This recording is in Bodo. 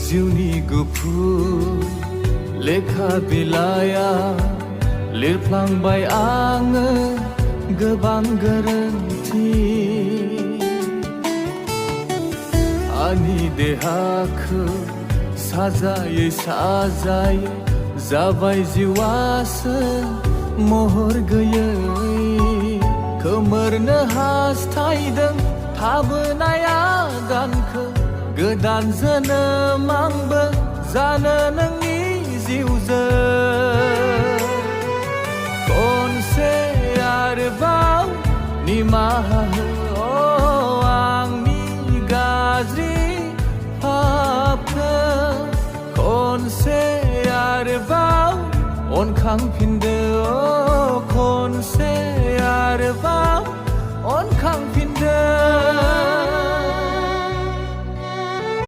जिउनि गुफुर लेखा बिलाइया लिरफ्लांबाय आङो गोबां गोरोन्थि आंनि देहाखौ साजायै साजायै जाबाय जिउआसो महर गैयै खोमोरनो हास्थायदों थाबोनाय आगानखौ गोदान जोनोम आंबो जानो नोंनि जिउजों खनसे आरोबाव निमाहा हो आंनि गाज्रि पापखौ खनसे आरोबाव अनखांफिनदो खनसे आरोबाव अनखांफिनदो